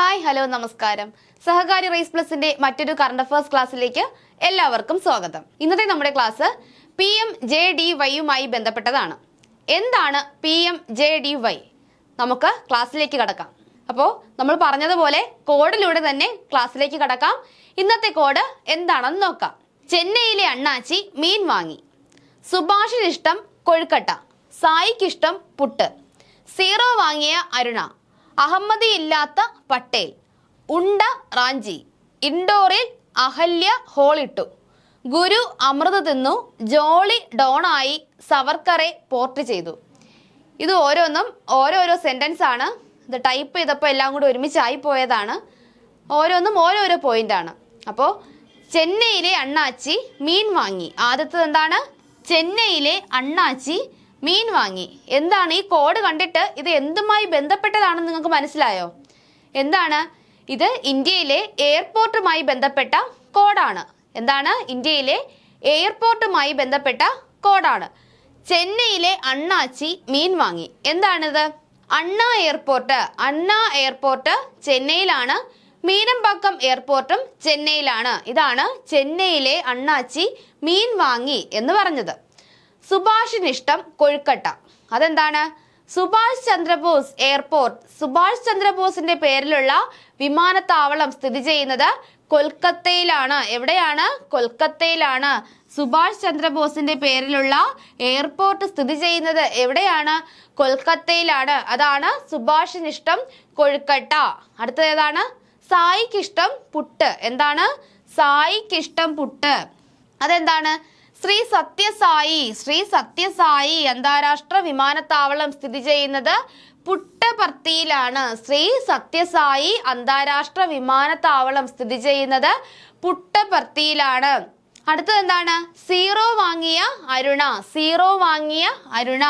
Hi hello നമസ്കാരം. സഹകാരി rice പ്ലസിന്റെ മറ്റൊരു current affairs ക്ലാസ്സിലേക്ക് എല്ലാവർക്കും സ്വാഗതം. ഇന്നത്തെ നമ്മുടെ ക്ലാസ് PMJDYയുമായി ബന്ധപ്പെട്ടതാണ്. എന്താണ് PMJDY? നമുക്ക് ക്ലാസ്സിലേക്ക് കടക്കാം. അപ്പോൾ നമ്മൾ പറഞ്ഞതുപോലെ കോഡിലൂടെ തന്നെ ക്ലാസ്സിലേക്ക് കടക്കാം. ഇന്നത്തെ കോഡ് എന്താണെന്ന് നോക്കാം. ചെന്നൈയിലെ അണ്ണാച്ചി മീൻ വാങ്ങി. സുഭാഷിനിഷ്ടം കൊഴുക്കട്ട. സായിക്കിഷ്ടം പുട്ട്. സീറോ വാങ്ങിയ അരുണ. അഹമ്മദി ഇല്ലാത്ത പട്ടേൽ. ഉണ്ട റാഞ്ചി. ഇൻഡോറിൽ അഹല്യ ഹോളിട്ടു. ഗുരു അമൃത് തിന്നു. ജോളി ഡോണായി. സവർക്കറെ പോർട്ട് ചെയ്തു. ഇത് ഓരോന്നും ഓരോരോ സെന്റൻസ് ആണ്. ഇത് ടൈപ്പ് ചെയ്തപ്പോൾ എല്ലാം കൂടി ഒരുമിച്ചായി പോയതാണ്. ഓരോന്നും ഓരോരോ പോയിന്റാണ്. അപ്പോൾ ചെന്നൈയിലെ അണ്ണാച്ചി മീൻ വാങ്ങി. ആദ്യത്തത് എന്താണ്? ചെന്നൈയിലെ അണ്ണാച്ചി മീൻ വാങ്ങി. എന്താണ് ഈ കോഡ് കണ്ടിട്ട് ഇത് എന്തുമായി ബന്ധപ്പെട്ടതാണെന്ന് നിങ്ങൾക്ക് മനസ്സിലായോ? എന്താണ് ഇത്? ഇന്ത്യയിലെ എയർപോർട്ടുമായി ബന്ധപ്പെട്ട കോഡാണ്. എന്താണ്? ഇന്ത്യയിലെ എയർപോർട്ടുമായി ബന്ധപ്പെട്ട കോഡാണ്. ചെന്നൈയിലെ അണ്ണാച്ചി മീൻ വാങ്ങി. എന്താണിത്? അണ്ണാ എയർപോർട്ട്. അണ്ണാ എയർപോർട്ട് ചെന്നൈയിലാണ്. മീനമ്പാക്കം എയർപോർട്ടും ചെന്നൈയിലാണ്. ഇതാണ് ചെന്നൈയിലെ അണ്ണാച്ചി മീൻ വാങ്ങി എന്ന് പറഞ്ഞത്. സുഭാഷിനിഷ്ടം കൊഴുക്കട്ട. അതെന്താണ്? സുഭാഷ് ചന്ദ്രബോസ് എയർപോർട്ട്. സുഭാഷ് ചന്ദ്രബോസിന്റെ പേരിലുള്ള വിമാനത്താവളം സ്ഥിതി ചെയ്യുന്നത് കൊൽക്കത്തയിലാണ്. എവിടെയാണ്? കൊൽക്കത്തയിലാണ്. സുഭാഷ് ചന്ദ്രബോസിന്റെ പേരിലുള്ള എയർപോർട്ട് സ്ഥിതി ചെയ്യുന്നത് എവിടെയാണ്? കൊൽക്കത്തയിലാണ്. അതാണ് സുഭാഷിനിഷ്ടം കൊഴുക്കട്ട. അടുത്തത് ഏതാണ്? സായിക്കിഷ്ടം പുട്ട്. എന്താണ്? സായിക്കിഷ്ടം പുട്ട്. അതെന്താണ്? ശ്രീ സത്യസായി. ശ്രീ സത്യസായി അന്താരാഷ്ട്ര വിമാനത്താവളം സ്ഥിതി ചെയ്യുന്നത് പുട്ടപർത്തിയിലാണ്. ശ്രീ സത്യസായി അന്താരാഷ്ട്ര വിമാനത്താവളം സ്ഥിതി ചെയ്യുന്നത് പുട്ടപർത്തിയിലാണ്. അടുത്തത് എന്താണ്? സീറോ വാങ്ങിയ അരുണ. സീറോ വാങ്ങിയ അരുണ.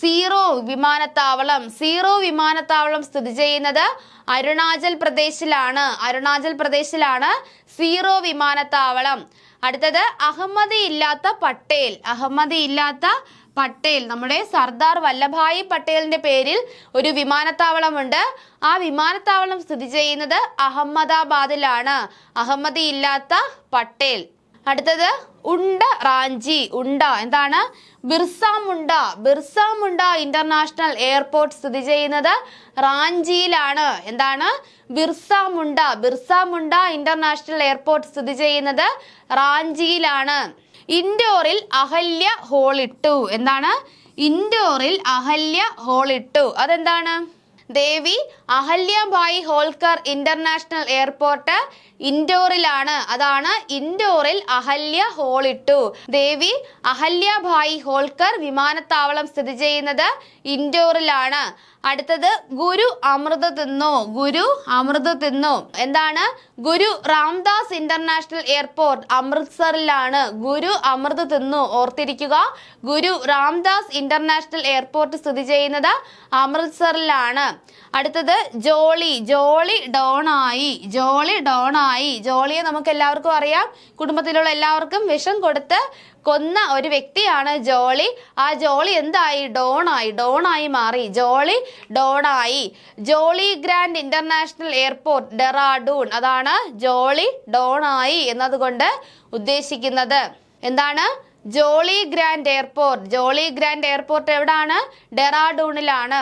സീറോ വിമാനത്താവളം. സീറോ വിമാനത്താവളം സ്ഥിതി ചെയ്യുന്നത് അരുണാചൽ പ്രദേശിലാണ്. അരുണാചൽ പ്രദേശിലാണ് സീറോ വിമാനത്താവളം. അടുത്തത് അഹമ്മദി ഇല്ലാത്ത പട്ടേൽ. അഹമ്മദി ഇല്ലാത്ത പട്ടേൽ. നമ്മുടെ സർദാർ വല്ലഭായി പട്ടേലിന്റെ പേരിൽ ഒരു വിമാനത്താവളമുണ്ട്. ആ വിമാനത്താവളം സ്ഥിതി ചെയ്യുന്നത് അഹമ്മദാബാദിലാണ്. അഹമ്മദി ഇല്ലാത്ത പട്ടേൽ. അടുത്തത് ഉണ്ട റാഞ്ചി. ഉണ്ട എന്താണ്? ബിർസ മുണ്ട. ബിർസ മുണ്ട ഇന്റർനാഷണൽ എയർപോർട്ട് സ്ഥിതി ചെയ്യുന്നത് റാഞ്ചിയിലാണ്. എന്താണ്? ബിർസ മുണ്ട. ബിർസ മുണ്ട ഇന്റർനാഷണൽ എയർപോർട്ട് സ്ഥിതി ചെയ്യുന്നത് റാഞ്ചിയിലാണ്. ഇൻഡോറിൽ അഹല്യ ഹോളിട്ടു. എന്താണ്? ഇൻഡോറിൽ അഹല്യ ഹോളിട്ടു. അതെന്താണ്? ദേവി അഹല്യഭായി ഹോൾക്കർ ഇന്റർനാഷണൽ എയർപോർട്ട് ഇൻഡോറിലാണ്. അതാണ് ഇൻഡോറിൽ അഹല്യ ഹോളിട്ടു. ദേവി അഹല്യഭായി ഹോൾക്കർ വിമാനത്താവളം സ്ഥിതി ചെയ്യുന്നത് ഇൻഡോറിലാണ്. അടുത്തത് ഗുരു അമൃത് തിന്നു. ഗുരു അമൃത് തിന്നു. എന്താണ്? ഗുരു രാംദാസ് ഇന്റർനാഷണൽ എയർപോർട്ട് അമൃത്സറിലാണ്. ഗുരു അമൃത് തിന്നു. ഓർത്തിരിക്കുക. ഗുരു രാംദാസ് ഇന്റർനാഷണൽ എയർപോർട്ട് സ്ഥിതി ചെയ്യുന്നത് അമൃത്സറിലാണ്. അടുത്തത് ജോളി. ജോളി ഡോണായി. ജോളി ഡോണായി. ജോളിയെ നമുക്ക് എല്ലാവർക്കും അറിയാം. കുടുംബത്തിലുള്ള എല്ലാവർക്കും വിഷം കൊടുത്ത് കൊന്ന ഒരു വ്യക്തിയാണ് ജോളി. ആ ജോളി എന്തായി? ഡോണായി. ഡോണായി മാറി. ജോളി ഡോണായി. Jolly Grant International Airport Dehradun. അതാണ് ജോളി ഡോണായി എന്നതുകൊണ്ട് ഉദ്ദേശിക്കുന്നത്. എന്താണ്? Jolly Grant airport. Jolly Grant airport എവിടാണ്? ഡെറാഡൂണിലാണ്.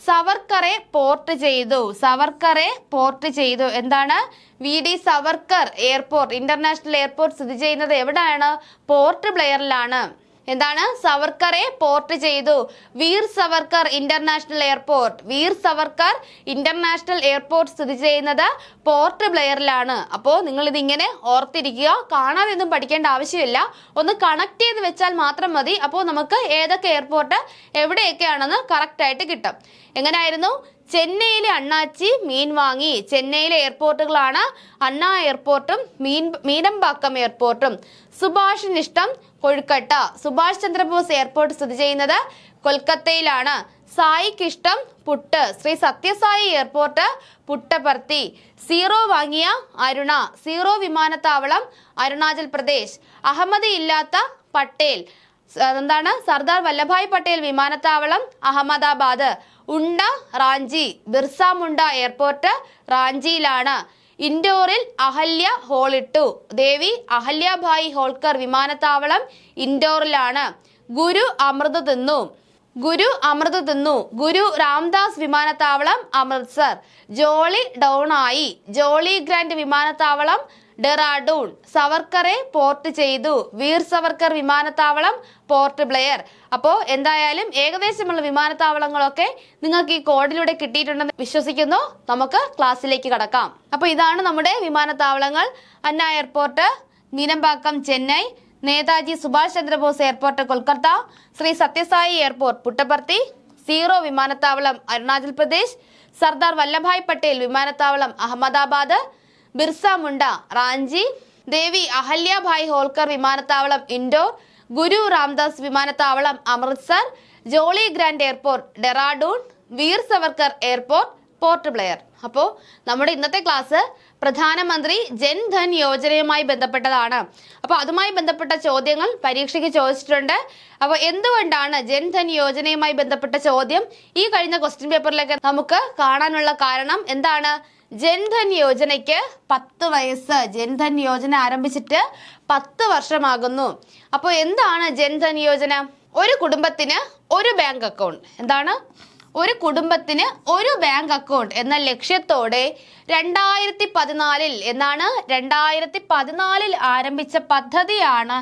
സവർക്കറെ പോർട്ട് ചെയ്തു. സവർക്കറെ പോർട്ട് ചെയ്തു. എന്താണ്? VD Savarkar airport international airport സ്ഥിതി ചെയ്യുന്നത് എവിടെയാണ്? പോർട്ട് ബ്ലെയറിലാണ്. എന്താണ്? സവർക്കറെ പോർട്ട് ചെയ്തു. Veer Savarkar international airport. Veer Savarkar international airport സ്ഥിതി ചെയ്യുന്നത് പോർട്ട് ബ്ലെയറിലാണ്. അപ്പോൾ നിങ്ങൾ ഇതിങ്ങനെ ഓർത്തിരിക്കുക. കാണാതെ ഒന്നും പഠിക്കേണ്ട ആവശ്യമില്ല. ഒന്ന് കണക്ട് ചെയ്ത് വെച്ചാൽ മാത്രം മതി. അപ്പോൾ നമുക്ക് ഏതൊക്കെ എയർപോർട്ട് എവിടെയൊക്കെയാണെന്ന് കറക്റ്റ് ആയിട്ട് കിട്ടും. എങ്ങനെയായിരുന്നു? ചെന്നൈയിലെ അണ്ണാച്ചി മീൻ വാങ്ങി. ചെന്നൈയിലെ എയർപോർട്ടുകളാണ് അണ്ണാ എയർപോർട്ടും മീനമ്പാക്കം എയർപോർട്ടും. സുഭാഷിനിഷ്ടം കൊഴുക്കട്ട. സുഭാഷ് ചന്ദ്രബോസ് എയർപോർട്ട് സ്ഥിതി ചെയ്യുന്നത് കൊൽക്കത്തയിലാണ്. സായിക്കിഷ്ടം പുട്ട്. ശ്രീ സത്യസായി എയർപോർട്ട് പുട്ടപർത്തി. സീറോ വാങ്ങിയ അരുണ. സീറോ വിമാനത്താവളം അരുണാചൽ പ്രദേശ്. അഹമ്മദി ഇല്ലാത്ത പട്ടേൽ. എന്താണ്? സർദാർ വല്ലഭായ് പട്ടേൽ വിമാനത്താവളം അഹമ്മദാബാദ്. ഉണ്ട റാഞ്ചി. ബിർസ മുണ്ട എയർപോർട്ട് റാഞ്ചിയിലാണ്. ഇൻഡോറിൽ അഹല്യ ഹോളിട്ടു. ദേവി അഹല്യഭായ് ഹോൾക്കർ വിമാനത്താവളം ഇൻഡോറിലാണ്. ഗുരു അമൃത് തിന്നു. ഗുരു രാംദാസ് വിമാനത്താവളം അമൃത്സർ. ജോളി ഡൗൺ ആയി. ജോളി ഗ്രാൻഡ് വിമാനത്താവളം ഡെറാഡൂൺ. സവർക്കറെ പോർട്ട് ചെയ്തു. വീർ സവർക്കർ വിമാനത്താവളം പോർട്ട് ബ്ലെയർ. അപ്പോൾ എന്തായാലും ഏകദേശമുള്ള വിമാനത്താവളങ്ങളൊക്കെ നിങ്ങൾക്ക് ഈ കോഡിലൂടെ കിട്ടിയിട്ടുണ്ടെന്ന് വിശ്വസിക്കുന്നു. നമുക്ക് ക്ലാസ്സിലേക്ക് കടക്കാം. അപ്പോൾ ഇതാണ് നമ്മുടെ വിമാനത്താവളങ്ങൾ. അന്ന airport Meenambakkam Chennai, Netaji Subhash Chandrabose airport Kolkata, Shri Sathya Sai airport Puttaparthi, zero വിമാനത്താവളം അരുണാചൽ പ്രദേശ്, സർദാർ വല്ലഭായ് പട്ടേൽ വിമാനത്താവളം അഹമ്മദാബാദ്, ബിർസ മുണ്ട റാഞ്ചി, ദേവി അഹല്യഭായ് ഹോൾക്കർ വിമാനത്താവളം ഇൻഡോർ, ഗുരു രാംദാസ് വിമാനത്താവളം Amritsar, Jolly Grant airport Dehradun, Veer Savarkar airport port Blair. അപ്പോൾ നമ്മുടെ ഇന്നത്തെ ക്ലാസ് പ്രധാനമന്ത്രി ജൻധൻ യോജനയുമായി ബന്ധപ്പെട്ടതാണ്. അപ്പോൾ അതുമായി ബന്ധപ്പെട്ട ചോദ്യങ്ങൾ പരീക്ഷയ്ക്ക് ചോദിച്ചിട്ടുണ്ട്. അപ്പോൾ എന്തുകൊണ്ടാണ് ജൻധൻ യോജനയുമായി ബന്ധപ്പെട്ട ചോദ്യം ഈ കഴിഞ്ഞ ക്വസ്റ്റ്യൻ പേപ്പറിലേക്ക് നമുക്ക് കാണാനുള്ള കാരണം എന്താണ്? ജൻധൻ യോജനയ്ക്ക് 10 വയസ്സ്. ജൻധൻ യോജന ആരംഭിച്ചിട്ട് 10 വർഷമാകുന്നു. അപ്പോൾ എന്താണ് ജൻധൻ യോജന? ഒരു കുടുംബത്തിന് ഒരു ബാങ്ക് അക്കൗണ്ട്. എന്താണ്? ഒരു കുടുംബത്തിന് ഒരു ബാങ്ക് അക്കൗണ്ട് എന്ന ലക്ഷ്യത്തോടെ 2014 എന്നാണ് 2014 ആരംഭിച്ച പദ്ധതിയാണ്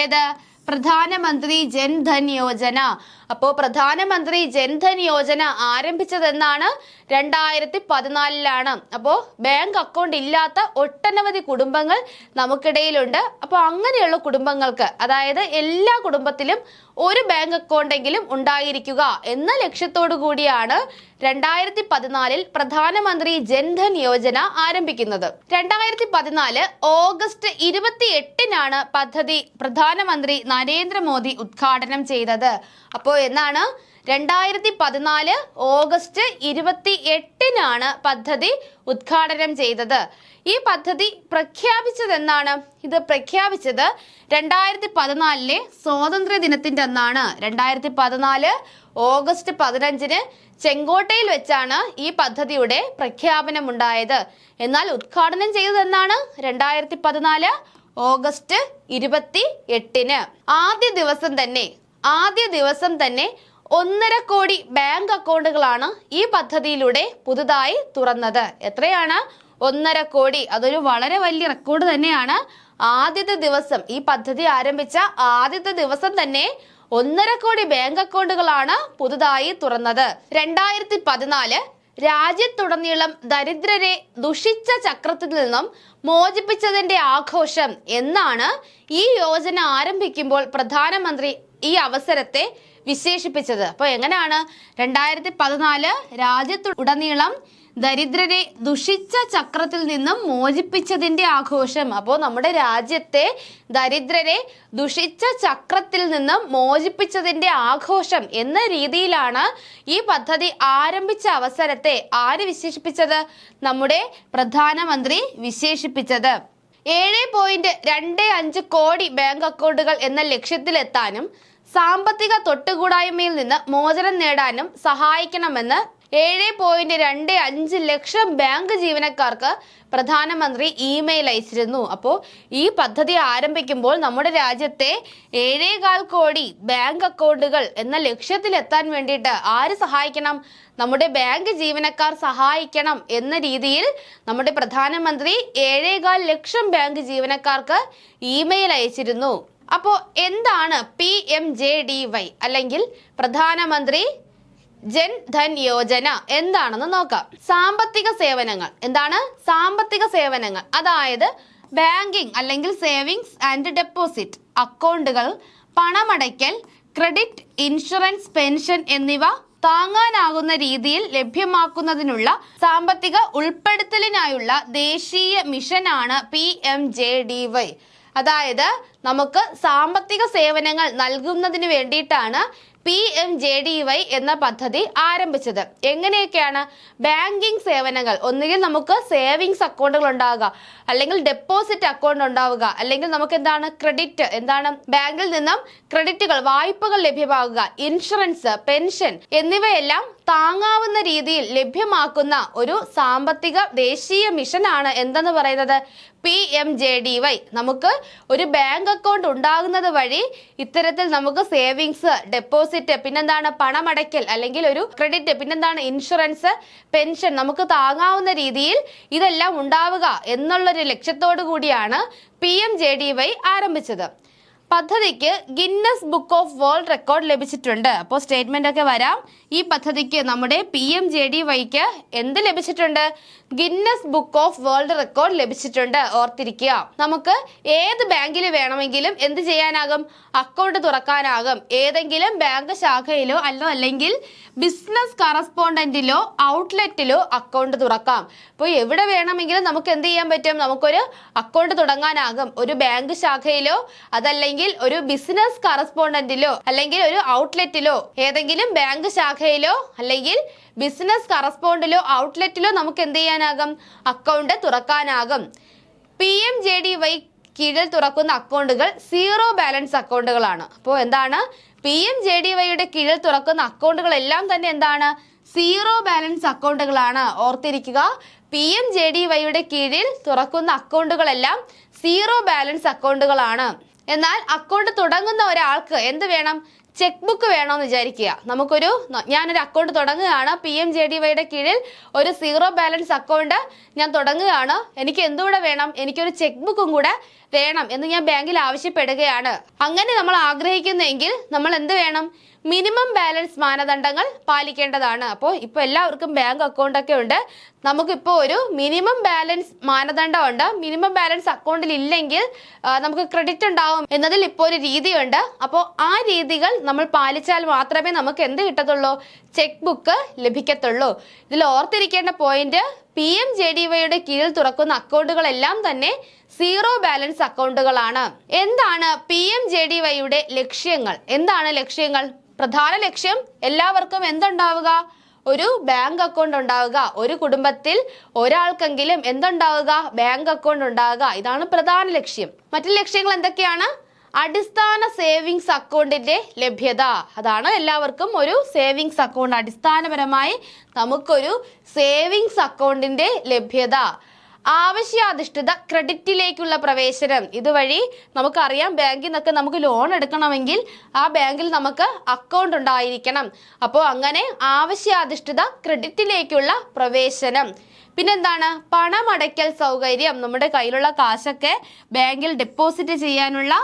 ഏത്? പ്രധാനമന്ത്രി ജൻധൻ യോജന. അപ്പോൾ പ്രധാനമന്ത്രി ജൻധൻ യോജന ആരംഭിച്ചതെന്നാണ് 2014. അപ്പോൾ ബാങ്ക് അക്കൗണ്ട് ഇല്ലാത്ത ഒട്ടനവധി കുടുംബങ്ങൾ നമുക്കിടയിലുണ്ട്. അപ്പോൾ അങ്ങനെയുള്ള കുടുംബങ്ങൾക്ക്, അതായത് എല്ലാ കുടുംബത്തിലും ഒരു ബാങ്ക് അക്കൗണ്ടെങ്കിലും ഉണ്ടായിരിക്കുക എന്ന ലക്ഷ്യത്തോടു കൂടിയാണ് 2014 പ്രധാനമന്ത്രി ജൻധൻ യോജന ആരംഭിക്കുന്നത്. 2014 ഓഗസ്റ്റ് 28-നാണ് പദ്ധതി പ്രധാനമന്ത്രി നരേന്ദ്രമോദി ഉദ്ഘാടനം ചെയ്തത്. അപ്പോൾ എന്നാണ്? 2014 ഓഗസ്റ്റ് 28-നാണ് പദ്ധതി ഉദ്ഘാടനം ചെയ്തത്. ഈ പദ്ധതി പ്രഖ്യാപിച്ചത് എന്നാണ്? ഇത് പ്രഖ്യാപിച്ചത് 2014 സ്വാതന്ത്ര്യ ദിനത്തിന്റെ അന്നാണ്. 2014 ഓഗസ്റ്റ് 15-ന് ചെങ്കോട്ടയിൽ വെച്ചാണ് ഈ പദ്ധതിയുടെ പ്രഖ്യാപനം ഉണ്ടായത്. എന്നാൽ ഉദ്ഘാടനം ചെയ്തത് എന്നാണ്? 2014 ഓഗസ്റ്റ് 28-ന്. ആദ്യ ദിവസം തന്നെ 1.5 കോടി ബാങ്ക് അക്കൗണ്ടുകളാണ് ഈ പദ്ധതിയിലൂടെ പുതുതായി തുറന്നത്. എത്രയാണ്? 1.5 കോടി. അതൊരു വളരെ വലിയ റെക്കോർഡ് തന്നെയാണ്. ആദ്യത്തെ ദിവസം, ഈ പദ്ധതി ആരംഭിച്ച ആദ്യത്തെ ദിവസം തന്നെ 1.5 കോടി ബാങ്ക് അക്കൗണ്ടുകളാണ് പുതുതായി തുറന്നത്. 2014 രാജ്യത്തുടനീളം ദരിദ്രരെ ദുഷിച്ച ചക്രത്തിൽ നിന്നും മോചിപ്പിച്ചതിന്റെ ആഘോഷം എന്നാണ് ഈ യോജന ആരംഭിക്കുമ്പോൾ പ്രധാനമന്ത്രി ഈ അവസരത്തെ വിശേഷിപ്പിച്ചത്. അപ്പോൾ എങ്ങനെയാണ്? 2014 രാജ്യത്തുടനീളം ദരിദ്രരെ ദുഷിച്ച ചക്രത്തിൽ നിന്നും മോചിപ്പിച്ചതിന്റെ ആഘോഷം. അപ്പോൾ നമ്മുടെ രാജ്യത്തെ ദരിദ്രരെ ദുഷിച്ച ചക്രത്തിൽ നിന്നും മോചിപ്പിച്ചതിന്റെ ആഘോഷം എന്ന രീതിയിലാണ് ഈ പദ്ധതി ആരംഭിച്ച അവസരത്തെ ആര് വിശേഷിപ്പിച്ചത്? നമ്മുടെ പ്രധാനമന്ത്രി വിശേഷിപ്പിച്ചത്. 7.25 കോടി ബാങ്ക് അക്കൗണ്ടുകൾ എന്ന ലക്ഷ്യത്തിലെത്താനും സാമ്പത്തിക തൊട്ടുകൂടായ്മയിൽ നിന്ന് മോചനം നേടാനും സഹായിക്കണമെന്ന് 7.25 ലക്ഷം ബാങ്ക് ജീവനക്കാർക്ക് പ്രധാനമന്ത്രി ഇമെയിൽ അയച്ചിരുന്നു. അപ്പോൾ ഈ പദ്ധതി ആരംഭിക്കുമ്പോൾ നമ്മുടെ രാജ്യത്തെ 7.25 കോടി ബാങ്ക് അക്കൗണ്ടുകൾ എന്ന ലക്ഷ്യത്തിലെത്താൻ വേണ്ടിയിട്ട് ആര് സഹായിക്കണം? നമ്മുടെ ബാങ്ക് ജീവനക്കാർ സഹായിക്കണം എന്ന രീതിയിൽ നമ്മുടെ പ്രധാനമന്ത്രി 7.25 ലക്ഷം ബാങ്ക് ജീവനക്കാർക്ക് ഇമെയിൽ അയച്ചിരുന്നു. അപ്പോൾ എന്താണ് PMJDY അല്ലെങ്കിൽ പ്രധാനമന്ത്രി ജൻധൻ യോജന എന്താണെന്ന് നോക്കാം. സാമ്പത്തിക സേവനങ്ങൾ. എന്താണ്? സാമ്പത്തിക സേവനങ്ങൾ, അതായത് ബാങ്കിങ് അല്ലെങ്കിൽ സേവിങ്സ് ആൻഡ് ഡെപ്പോസിറ്റ് അക്കൗണ്ടുകൾ, പണമടയ്ക്കൽ, ക്രെഡിറ്റ്, ഇൻഷുറൻസ്, പെൻഷൻ എന്നിവ താങ്ങാനാകുന്ന രീതിയിൽ ലഭ്യമാക്കുന്നതിനുള്ള സാമ്പത്തിക ഉൾപ്പെടുത്തലിനായുള്ള ദേശീയ മിഷനാണ് PMJDY. അതായത് നമുക്ക് സാമ്പത്തിക സേവനങ്ങൾ നൽകുന്നതിന് വേണ്ടിയിട്ടാണ് PMJDY എന്ന പദ്ധതി ആരംഭിച്ചത്? എങ്ങനെയൊക്കെയാണ്? ബാങ്കിങ് സേവനങ്ങൾ, ഒന്നുകിൽ നമുക്ക് സേവിങ്സ് അക്കൗണ്ടുകൾ ഉണ്ടാവുക, അല്ലെങ്കിൽ ഡെപ്പോസിറ്റ് അക്കൗണ്ട് ഉണ്ടാവുക, അല്ലെങ്കിൽ നമുക്ക് എന്താണ് ക്രെഡിറ്റ്, എന്താണ് ബാങ്കിൽ നിന്നും ക്രെഡിറ്റുകൾ, വായ്പകൾ ലഭ്യമാകുക, ഇൻഷുറൻസ്, പെൻഷൻ എന്നിവയെല്ലാം താങ്ങാവുന്ന രീതിയിൽ ലഭ്യമാക്കുന്ന ഒരു സാമ്പത്തിക ദേശീയ മിഷനാണ് എന്തെന്ന് പറയുന്നത്? PMJDY. നമുക്ക് ഒരു ബാങ്ക് അക്കൗണ്ട് ഉണ്ടാകുന്നത് വഴി ഇത്തരത്തിൽ നമുക്ക് സേവിങ്സ്, ഡെപ്പോസിറ്റ്, പിന്നെന്താണ് പണമടയ്ക്കൽ, അല്ലെങ്കിൽ ഒരു ക്രെഡിറ്റ്, പിന്നെന്താണ് ഇൻഷുറൻസ്, പെൻഷൻ നമുക്ക് താങ്ങാവുന്ന രീതിയിൽ ഇതെല്ലാം ഉണ്ടാവുക എന്നുള്ളൊരു ലക്ഷ്യത്തോടു കൂടിയാണ് PMJDY ആരംഭിച്ചത്. പദ്ധതിക്ക് Guinness book of world record ലഭിച്ചിട്ടുണ്ട്. അപ്പോൾ സ്റ്റേറ്റ്മെന്റ് ഒക്കെ വരാം. ഈ പദ്ധതിക്ക്, നമ്മുടെ PMJDYക്ക് എന്ത് ലഭിച്ചിട്ടുണ്ട്? Guinness book of world record ലഭിച്ചിട്ടുണ്ട്. ഓർത്തിരിക്കുക. നമുക്ക് ഏത് ബാങ്കിൽ വേണമെങ്കിലും എന്ത് ചെയ്യാനാകും? അക്കൗണ്ട് തുറക്കാനാകും. ഏതെങ്കിലും ബാങ്ക് ശാഖയിലോ അല്ലെങ്കിൽ ബിസിനസ് കറസ്പോണ്ടന്റിലോ ഔട്ട്ലെറ്റിലോ അക്കൗണ്ട് തുറക്കാം. അപ്പോൾ എവിടെ വേണമെങ്കിലും നമുക്ക് എന്ത് ചെയ്യാൻ പറ്റും? നമുക്കൊരു അക്കൗണ്ട് തുടങ്ങാനാകും. ഒരു ബാങ്ക് ശാഖയിലോ അതല്ലെങ്കിൽ ഒരു ബിസിനസ് കറസ്പോണ്ടന്റിലോ അല്ലെങ്കിൽ ഒരു ഔട്ട്ലെറ്റിലോ, ഏതെങ്കിലും ബാങ്ക് ശാഖയിലോ അല്ലെങ്കിൽ ബിസിനസ് കറസ്പോണ്ടന്റിലോ ഔട്ട്ലെറ്റിലോ നമുക്ക് എന്ത് ചെയ്യാനാകും? അക്കൗണ്ട് തുറക്കാനാകും. PMJDY കീഴിൽ തുറക്കുന്ന അക്കൗണ്ടുകൾ സീറോ ബാലൻസ് അക്കൗണ്ടുകളാണ്. അപ്പോൾ എന്താണ്? PMJDYയുടെ കീഴിൽ തുറക്കുന്ന അക്കൗണ്ടുകളെല്ലാം തന്നെ എന്താണ്? സീറോ ബാലൻസ് അക്കൗണ്ടുകളാണ്. ഓർത്തിരിക്കുക. PMJDYയുടെ കീഴിൽ തുറക്കുന്ന അക്കൗണ്ടുകളെല്ലാം സീറോ ബാലൻസ് അക്കൗണ്ടുകളാണ്. എന്നാൽ അക്കൗണ്ട് തുടങ്ങുന്ന ഒരാൾക്ക് എന്ത് വേണം? ചെക്ക് ബുക്ക് വേണമെന്ന് വിചാരിക്കുക. ഞാനൊരു അക്കൗണ്ട് തുടങ്ങുകയാണ്, PMJDYയുടെ കീഴിൽ ഒരു സീറോ ബാലൻസ് അക്കൗണ്ട് ഞാൻ തുടങ്ങുകയാണ്. എനിക്ക് എന്തുകൂടെ വേണം? എനിക്കൊരു ചെക്ക് ബുക്കും കൂടെ വേണം എന്ന് ഞാൻ ബാങ്കിൽ ആവശ്യപ്പെടുകയാണ്. അങ്ങനെ നമ്മൾ ആഗ്രഹിക്കുന്നെങ്കിൽ നമ്മൾ എന്ത് വേണം? മിനിമം ബാലൻസ് മാനദണ്ഡങ്ങൾ പാലിക്കേണ്ടതാണ്. അപ്പോൾ ഇപ്പോൾ എല്ലാവർക്കും ബാങ്ക് അക്കൗണ്ട് ഒക്കെ ഉണ്ട്. നമുക്കിപ്പോൾ ഒരു മിനിമം ബാലൻസ് മാനദണ്ഡം ഉണ്ട്. മിനിമം ബാലൻസ് അക്കൗണ്ടിൽ ഇല്ലെങ്കിൽ നമുക്ക് ക്രെഡിറ്റ് ഉണ്ടാവും എന്നതിൽ ഇപ്പോൾ ഒരു രീതിയുണ്ട്. അപ്പോൾ ആ രീതികൾ നമ്മൾ പാലിച്ചാൽ മാത്രമേ നമുക്ക് എന്ത് കിട്ടത്തുള്ളൂ? ചെക്ക് ബുക്ക് ലഭിക്കത്തുള്ളൂ. ഇതിൽ ഓർത്തിരിക്കേണ്ട പോയിന്റ്, PMJDYയുടെ കീഴിൽ തുറക്കുന്ന അക്കൗണ്ടുകളെല്ലാം തന്നെ സീറോ ബാലൻസ് അക്കൗണ്ടുകളാണ്. എന്താണ് PMJDYയുടെ ലക്ഷ്യങ്ങൾ? എന്താണ് ലക്ഷ്യങ്ങൾ? പ്രധാന ലക്ഷ്യം എല്ലാവർക്കും എന്തുണ്ടാവുക? ഒരു ബാങ്ക് അക്കൗണ്ട് ഉണ്ടാവുക. ഒരു കുടുംബത്തിൽ ഒരാൾക്കെങ്കിലും എന്തുണ്ടാവുക? ബാങ്ക് അക്കൗണ്ട് ഉണ്ടാവുക. ഇതാണ് പ്രധാന ലക്ഷ്യം. മറ്റു ലക്ഷ്യങ്ങൾ എന്തൊക്കെയാണ്? അടിസ്ഥാന സേവിങ്സ് അക്കൗണ്ടിന്റെ ലഭ്യത. അതാണ് എല്ലാവർക്കും ഒരു സേവിങ്സ് അക്കൗണ്ട്, അടിസ്ഥാനപരമായി നമുക്കൊരു സേവിങ്സ് അക്കൗണ്ടിന്റെ ലഭ്യത. ആവശ്യാധിഷ്ഠിത ക്രെഡിറ്റിലേക്കുള്ള പ്രവേശനം. ഇതുവഴി നമുക്കറിയാം, ബാങ്കിൽ നിന്നൊക്കെ നമുക്ക് ലോൺ എടുക്കണമെങ്കിൽ ആ ബാങ്കിൽ നമുക്ക് അക്കൗണ്ട് ഉണ്ടായിരിക്കണം. അപ്പോൾ അങ്ങനെ ആവശ്യാധിഷ്ഠിത ക്രെഡിറ്റിലേക്കുള്ള പ്രവേശനം. പിന്നെന്താണ്? പണമടയ്ക്കൽ സൗകര്യം. നമ്മുടെ കയ്യിലുള്ള കാശൊക്കെ ബാങ്കിൽ ഡെപ്പോസിറ്റ് ചെയ്യാനുള്ള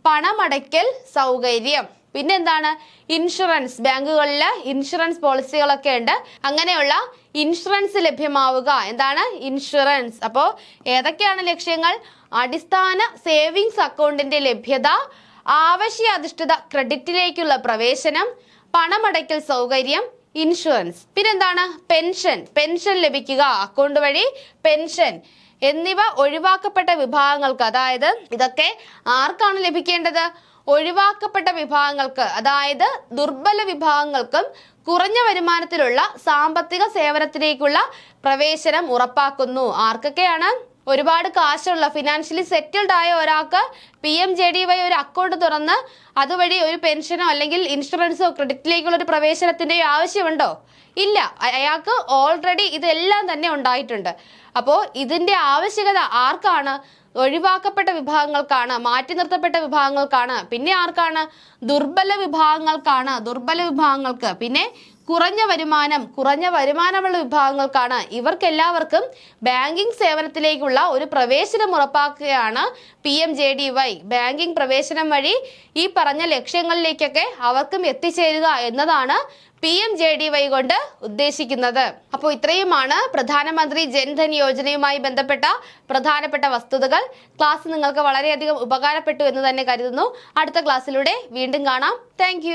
പണമടയ്ക്കൽ സൗകര്യം. പിന്നെന്താണ്? ഇൻഷുറൻസ്. ബാങ്കുകളിൽ ഇൻഷുറൻസ് പോളിസികളൊക്കെ ഉണ്ട്. അങ്ങനെയുള്ള ഇൻഷുറൻസ് ലഭ്യമാവുക. എന്താണ്? ഇൻഷുറൻസ്. അപ്പോൾ ഏതൊക്കെയാണ് ലക്ഷ്യങ്ങൾ? അടിസ്ഥാന സേവിങ്സ് അക്കൗണ്ടിന്റെ ലഭ്യത, ആവശ്യാധിഷ്ഠിത ക്രെഡിറ്റിലേക്കുള്ള പ്രവേശനം, പണമടയ്ക്കൽ സൗകര്യം, ഇൻഷുറൻസ്. പിന്നെന്താണ്? പെൻഷൻ ലഭിക്കുക. അക്കൗണ്ട് വഴി പെൻഷൻ എന്നിവ ഒഴിവാക്കപ്പെട്ട വിഭാഗങ്ങൾക്ക്, അതായത് ഇതൊക്കെ ആർക്കാണ് ലഭിക്കേണ്ടത്? ഒഴിവാക്കപ്പെട്ട വിഭാഗങ്ങൾക്ക്, അതായത് ദുർബല വിഭാഗങ്ങൾക്കും കുറഞ്ഞ വരുമാനത്തിലുള്ള സാമ്പത്തിക സേവനത്തിലേക്കുള്ള പ്രവേശനം ഉറപ്പാക്കുന്നു. ആർക്കൊക്കെയാണ്? ഒരുപാട് കാശുള്ള, ഫിനാൻഷ്യലി സെറ്റിൽഡ് ആയ ഒരാൾക്ക് PMJDY ഒരു അക്കൗണ്ട് തുറന്ന് അതുവഴി ഒരു പെൻഷനോ അല്ലെങ്കിൽ ഇൻഷുറൻസോ ക്രെഡിറ്റിലേക്കുള്ള ഒരു പ്രവേശനത്തിൻ്റെയോ ആവശ്യമുണ്ടോ? ഇല്ല. അയാൾക്ക് ഓൾറെഡി ഇതെല്ലാം തന്നെ ഉണ്ടായിട്ടുണ്ട്. അപ്പോൾ ഇതിന്റെ ആവശ്യകത ആർക്കാണ്? ഒഴിവാക്കപ്പെട്ട വിഭാഗങ്ങൾക്കാണ്, മാറ്റി നിർത്തപ്പെട്ട വിഭാഗങ്ങൾക്കാണ്. പിന്നെ ആർക്കാണ്? ദുർബല വിഭാഗങ്ങൾക്കാണ്. ദുർബല വിഭാഗങ്ങൾക്ക്. പിന്നെ കുറഞ്ഞ വരുമാനമുള്ള വിഭാഗങ്ങൾക്കാണ്. ഇവർക്കെല്ലാവർക്കും ബാങ്കിങ് സേവനത്തിലേക്കുള്ള ഒരു പ്രവേശനം ഉറപ്പാക്കുകയാണ് PMJDY. ബാങ്കിങ് പ്രവേശനം വഴി ഈ പറഞ്ഞ ലക്ഷ്യങ്ങളിലേക്കൊക്കെ അവർക്കും എത്തിച്ചേരുക എന്നതാണ് PMJDY കൊണ്ട് ഉദ്ദേശിക്കുന്നത്. അപ്പോൾ ഇത്രയുമാണ് പ്രധാനമന്ത്രി ജൻധൻ യോജനയുമായി ബന്ധപ്പെട്ട പ്രധാനപ്പെട്ട വസ്തുതകൾ. ക്ലാസ് നിങ്ങൾക്ക് വളരെയധികം ഉപകാരപ്പെട്ടു എന്ന് തന്നെ കരുതുന്നു. അടുത്ത ക്ലാസ്സിലൂടെ വീണ്ടും കാണാം. താങ്ക്